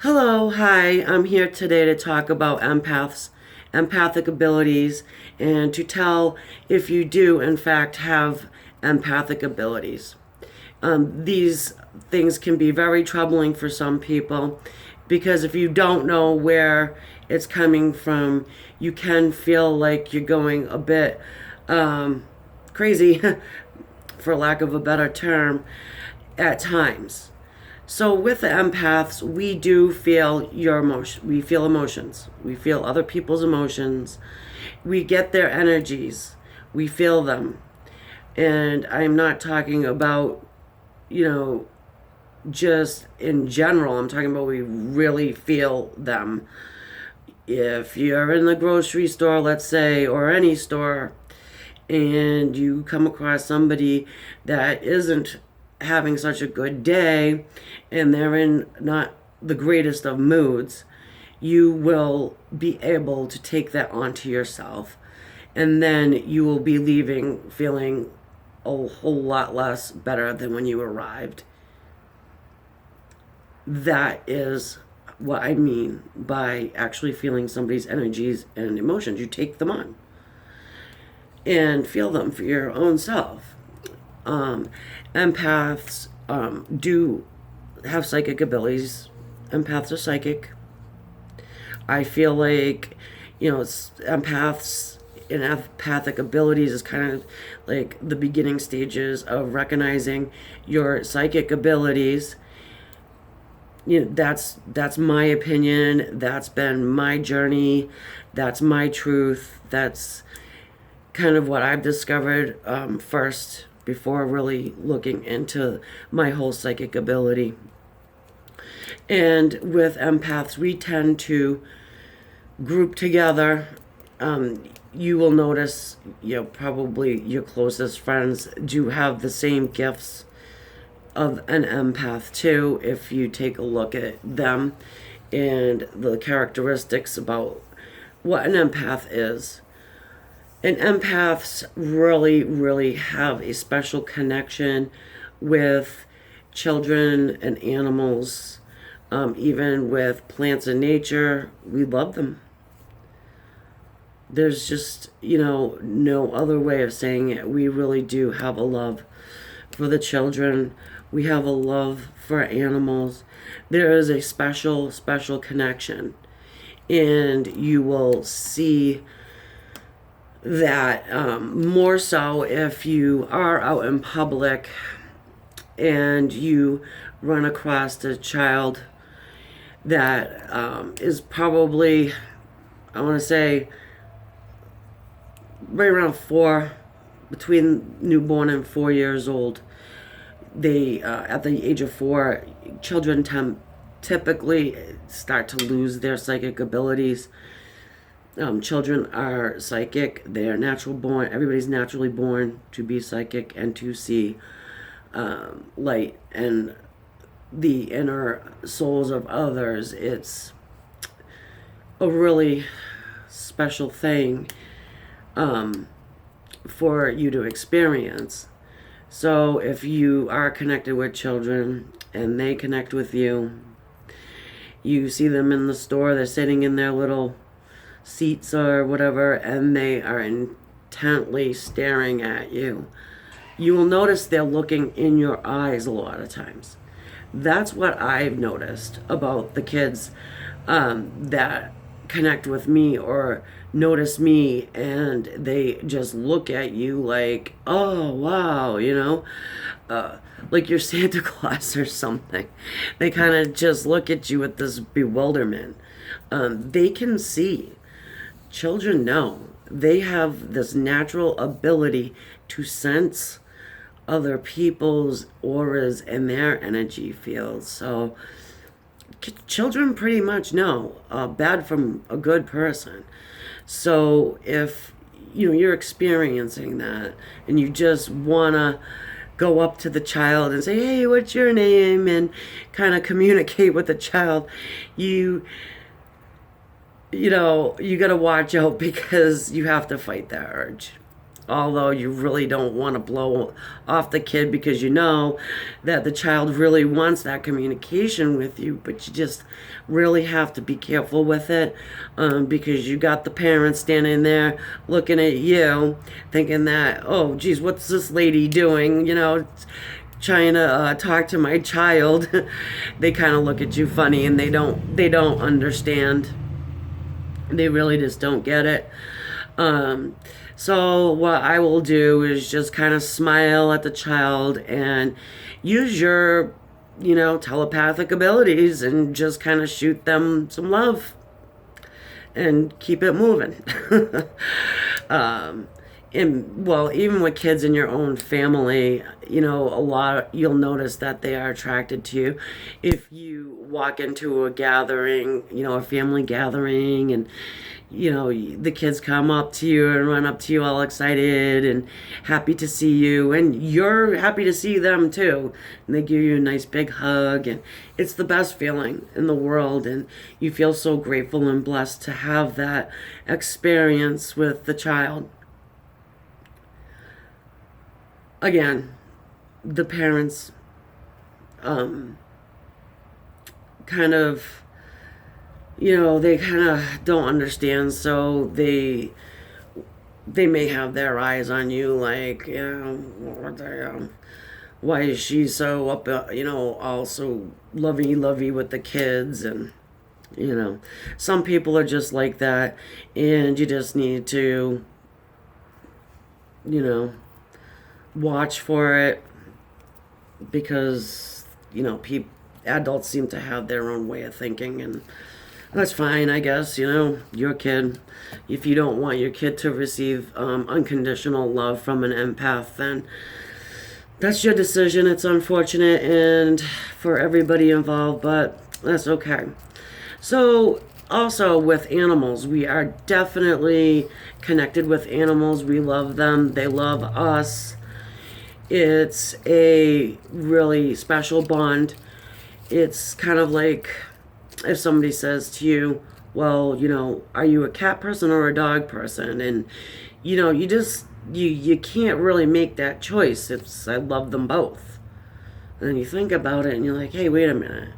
Hello, hi. I'm here today to talk about empathic abilities, and to tell if you do, in fact, have empathic abilities. These things can be very troubling for some people because if you don't know where it's coming from, you can feel like you're going a bit crazy, for lack of a better term, at times. So with the empaths, we do feel your emotion. We feel emotions. We feel other people's emotions. We get their energies. We feel them. And I'm not talking about, you know, just in general. I'm talking about we really feel them. If you're in the grocery store, let's say, or any store, and you come across somebody that isn't having such a good day and they're in not the greatest of moods, you will be able to take that onto yourself. And then you will be leaving feeling a whole lot less better than when you arrived. That is what I mean by actually feeling somebody's energies and emotions. You take them on and feel them for your own self. Empaths do have psychic abilities. Empaths are psychic. I feel like, empaths and empathic abilities is kind of like the beginning stages of recognizing your psychic abilities. That's my opinion. That's been my journey. That's my truth. That's kind of what I've discovered first before really looking into my whole psychic ability. And with empaths, we tend to group together. You will notice, probably your closest friends do have the same gifts of an empath too, if you take a look at them and the characteristics about what an empath is. And empaths really, really have a special connection with children and animals, even with plants and nature. We love them. There's just, no other way of saying it. We really do have a love for the children. We have a love for animals. There is a special, special connection. And you will see that more so if you are out in public and you run across a child that is probably, I want to say, right around 4, between newborn and 4 years old. They, at the age of 4, children typically start to lose their psychic abilities. Children are psychic. They are natural born. Everybody's naturally born to be psychic and to see light and the inner souls of others. It's a really special thing for you to experience. So if you are connected with children and they connect with you, you see them in the store, they're sitting in their little seats or whatever, and they are intently staring at you. You will notice they're looking in your eyes a lot of times. That's what I've noticed about the kids that connect with me or notice me, and they just look at you like, oh wow, like you're Santa Claus or something. They kind of just look at you with this bewilderment. They can see. Children know. They have this natural ability to sense other people's auras and their energy fields. So children pretty much know bad from a good person. So if you're experiencing that and you just want to go up to the child and say, hey, what's your name, and kind of communicate with the child, you got to watch out because you have to fight that urge. although you really don't want to blow off the kid because you know that the child really wants that communication with you, but you just really have to be careful with it, because you got the parents standing there looking at you thinking that, oh geez, what's this lady doing, trying to talk to my child. They kind of look at you funny, and they don't understand. They really just don't get it. So what I will do is just kind of smile at the child and use your, telepathic abilities and just kind of shoot them some love and keep it moving. um, and well, even with kids in your own family, a lot, you'll notice that they are attracted to you. If you walk into a gathering, a family gathering, and the kids come up to you and run up to you all excited and happy to see you, and you're happy to see them too, and they give you a nice big hug, and it's the best feeling in the world, and you feel so grateful and blessed to have that experience with the child. Again, the parents kind of, they kind of don't understand, so they may have their eyes on you, like, what the, why is she so up, also lovey with the kids, and some people are just like that, and you just need to, watch for it, because adults seem to have their own way of thinking, and that's fine, I guess. Your kid, if you don't want your kid to receive unconditional love from an empath, then that's your decision. It's unfortunate and for everybody involved, but that's okay. So also with animals, we are definitely connected with animals. We love them, they love us. It's a really special bond. It's kind of like if somebody says to you, well, are you a cat person or a dog person? And, you just, you can't really make that choice. I love them both. And then you think about it and you're like, hey, wait a minute.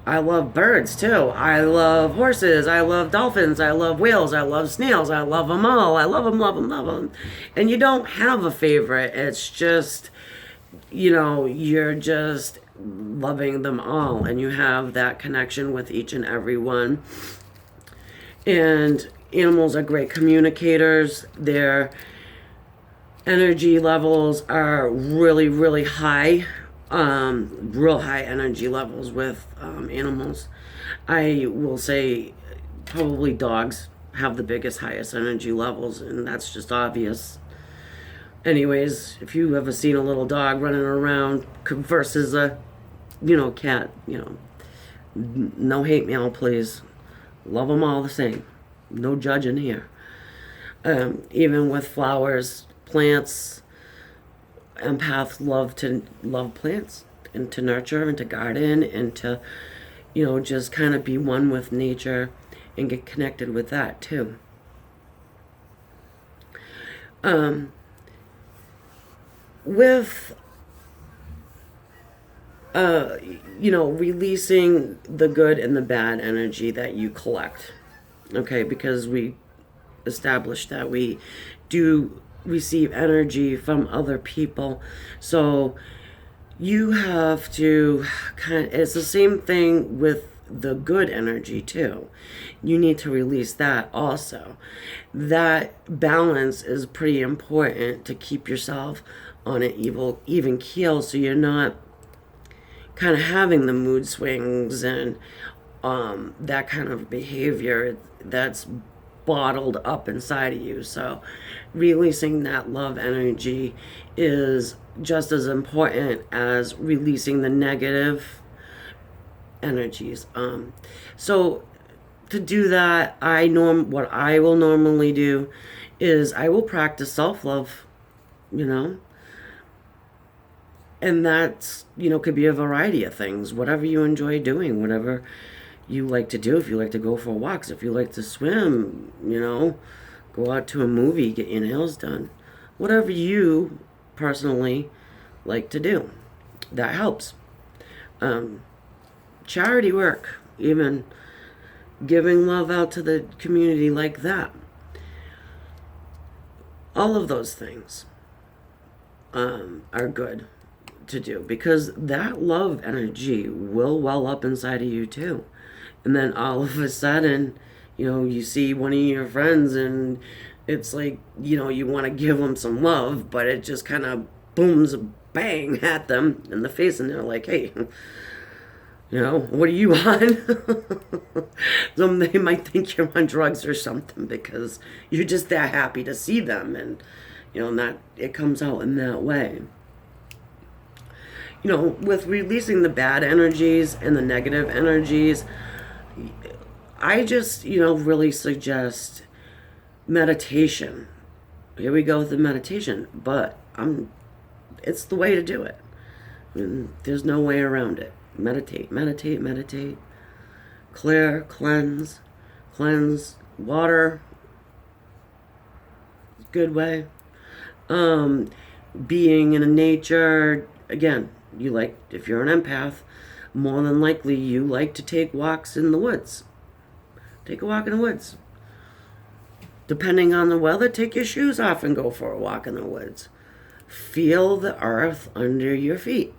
I love birds too. I love horses. I love dolphins. I love whales. I love snails. I love them all. I love them, love them, love them. And you don't have a favorite. It's just, you're just loving them all, and you have that connection with each and every one. And animals are great communicators. Their energy levels are really, really high. Real high energy levels with animals. I will say probably dogs have the biggest, highest energy levels, and that's just obvious. Anyways, if you ever seen a little dog running around versus a, cat, no hate mail, please. Love them all the same. No judging here. Even with flowers, plants, empaths love plants and to nurture and to garden and to, just kind of be one with nature and get connected with that too. With releasing the good and the bad energy that you collect. Okay, because we established that we do receive energy from other people. So you have to it's the same thing with the good energy too. You need to release that also. That balance is pretty important to keep yourself on an even keel, so you're not kind of having the mood swings and that kind of behavior that's bottled up inside of you. So releasing that love energy is just as important as releasing the negative energies. So to do that, what I will normally do is I will practice self-love, and that's, could be a variety of things, whatever you enjoy doing, whatever you like to do. If you like to go for walks, if you like to swim, go out to a movie, get your nails done. whatever you personally like to do. That helps. Charity work, even giving love out to the community like that. All of those things are good to do, because that love energy will well up inside of you too. And then all of a sudden, you see one of your friends and it's like, you want to give them some love, but it just kind of booms bang at them in the face, and they're like, hey, what are you on? They might think you're on drugs or something because you're just that happy to see them, and that it comes out in that way. With releasing the bad energies and the negative energies, I just, really suggest meditation. Here we go with the meditation, but it's the way to do it. There's no way around it. Meditate, meditate, meditate. Clear, cleanse, water. Good way. Being in nature, again, if you're an empath, more than likely you like to take walks in the woods. Take a walk in the woods. Depending on the weather, take your shoes off and go for a walk in the woods. Feel the earth under your feet.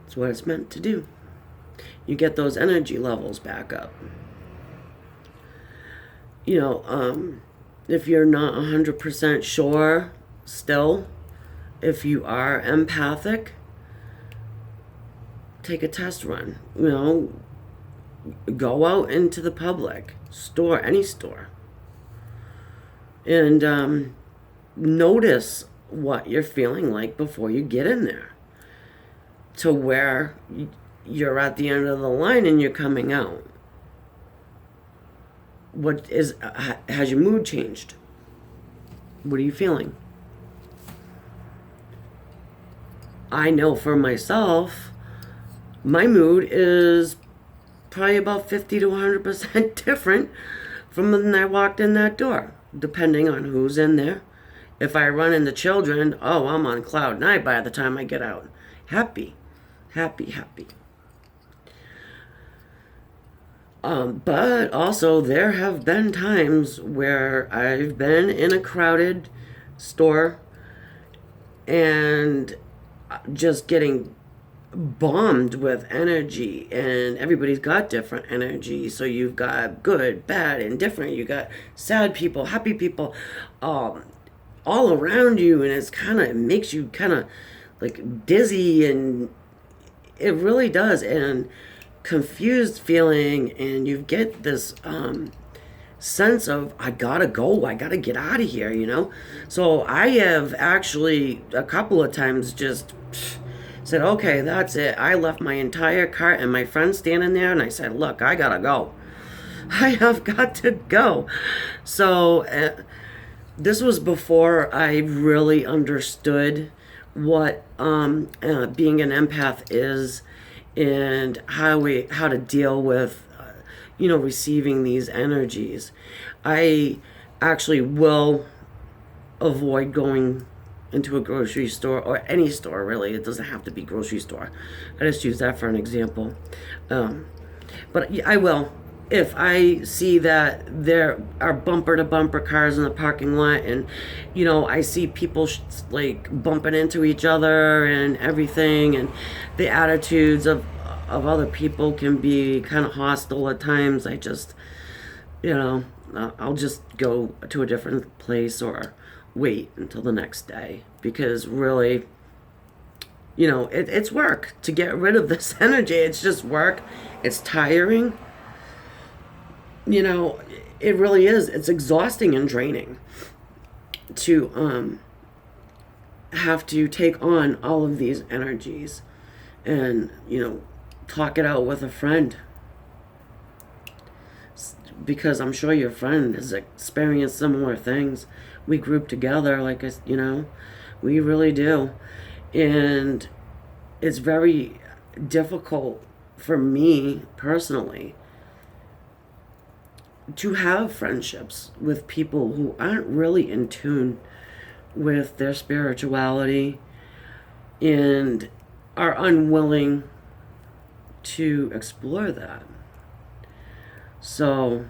That's what it's meant to do. You get those energy levels back up. If you're not 100% sure still, if you are empathic, take a test run. Go out into the public, any store, and notice what you're feeling like before you get in there, to where you're at the end of the line and you're coming out. Has your mood changed? What are you feeling? I know for myself, my mood is probably about 50 to 100% different from when I walked in that door, depending on who's in there. If I run into children, I'm on cloud nine by the time I get out. Happy. But also there have been times where I've been in a crowded store and just getting bombed with energy, and everybody's got different energy. So you've got good, bad, and different. You got sad people, happy people, all around you, and it makes you kind of like dizzy, and it really does, and confused feeling, and you get this sense of, I gotta go, I gotta get out of here, So I have actually a couple of times just said, okay, that's it. I left my entire cart and my friend standing there, and I said, look, I gotta go. I have got to go. So this was before I really understood what being an empath is, and how to deal with receiving these energies. I actually will avoid going into a grocery store, or any store really. It doesn't have to be grocery store. I just use that for an example. But I will, if I see that there are bumper to bumper cars in the parking lot, and I see people like bumping into each other and everything, and the attitudes of other people can be kind of hostile at times. I just I'll just go to a different place or wait until the next day, because really it's work to get rid of this energy. It's just work. It's tiring. It really is. It's exhausting and draining to have to take on all of these energies, and talk it out with a friend, because I'm sure your friend has experienced similar things. We group together, like we really do, and it's very difficult for me personally to have friendships with people who aren't really in tune with their spirituality and are unwilling to explore that. So,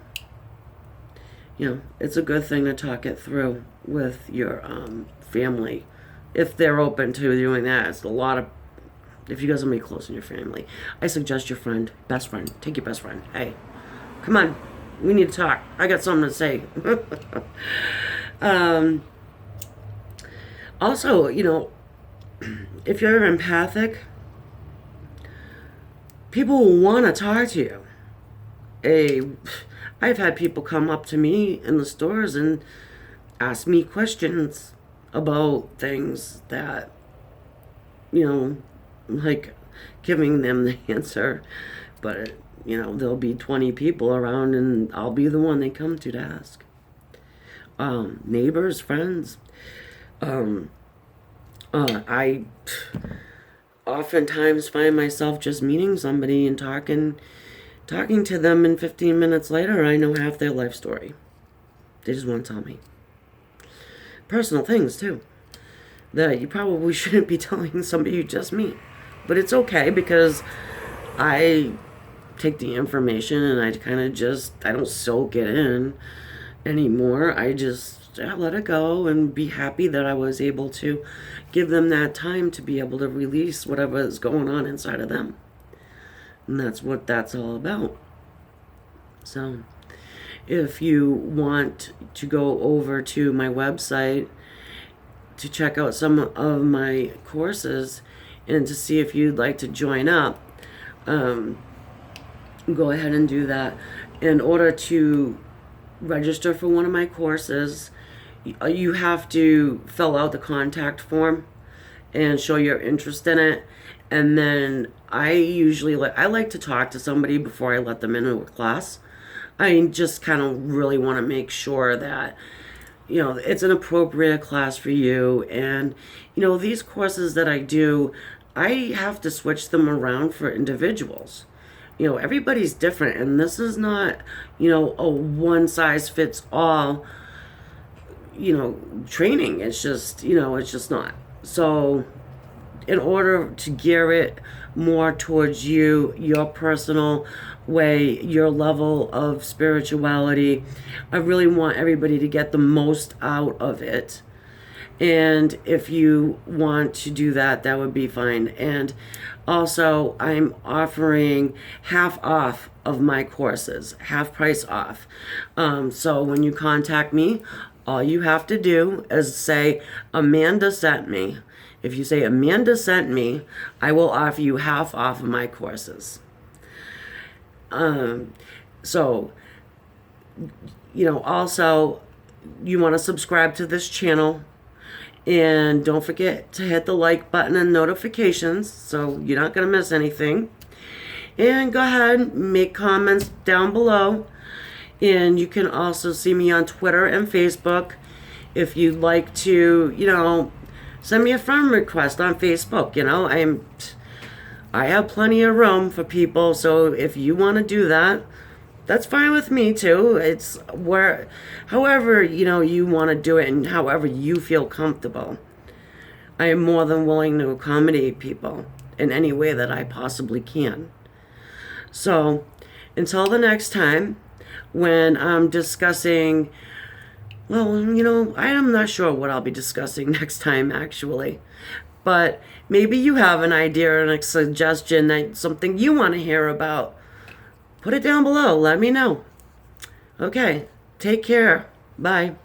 it's a good thing to talk it through with your family if they're open to doing that. It's a lot of, if you got somebody close in your family, I suggest your friend, best friend, take your best friend. Hey, come on, we need to talk. I got something to say. Also, if you're empathic, people will want to talk to you. I've had people come up to me in the stores and ask me questions about things that, like giving them the answer, but there'll be 20 people around and I'll be the one they come to ask. Neighbors, friends. I oftentimes find myself just meeting somebody and talking to them, and 15 minutes later I know half their life story. They just want to tell me personal things too that you probably shouldn't be telling somebody you just meet, but it's okay because I take the information and I kind of I don't soak it in anymore. I just let it go and be happy that I was able to give them that time to be able to release whatever is going on inside of them. And that's what that's all about. So if you want to go over to my website to check out some of my courses and to see if you'd like to join up, go ahead and do that. In order to register for one of my courses, you have to fill out the contact form and show your interest in it. And then I like to talk to somebody before I let them into a class. I just kind of really want to make sure that it's an appropriate class for you. And these courses that I do, I have to switch them around for individuals. Everybody's different, and this is not a one size fits all training. It's just it's just not. So in order to gear it more towards you, your personal way, your level of spirituality, I really want everybody to get the most out of it. And if you want to do that, that would be fine. And also, I'm offering half off of my courses, half price off. So when you contact me, all you have to do is say, Amanda sent me. If you say Amanda sent me, I will offer you half off of my courses. So, also, you want to subscribe to this channel. And don't forget to hit the like button and notifications so you're not going to miss anything. And go ahead and make comments down below. And you can also see me on Twitter and Facebook. If you'd like to, send me a friend request on Facebook. I have plenty of room for people. So if you want to do that, that's fine with me too. It's however, you want to do it and however you feel comfortable. I am more than willing to accommodate people in any way that I possibly can. So until the next time, when I'm discussing, I am not sure what I'll be discussing next time actually, but maybe you have an idea and a suggestion that something you want to hear about. Put it down below. Let me know. Okay. Take care. Bye.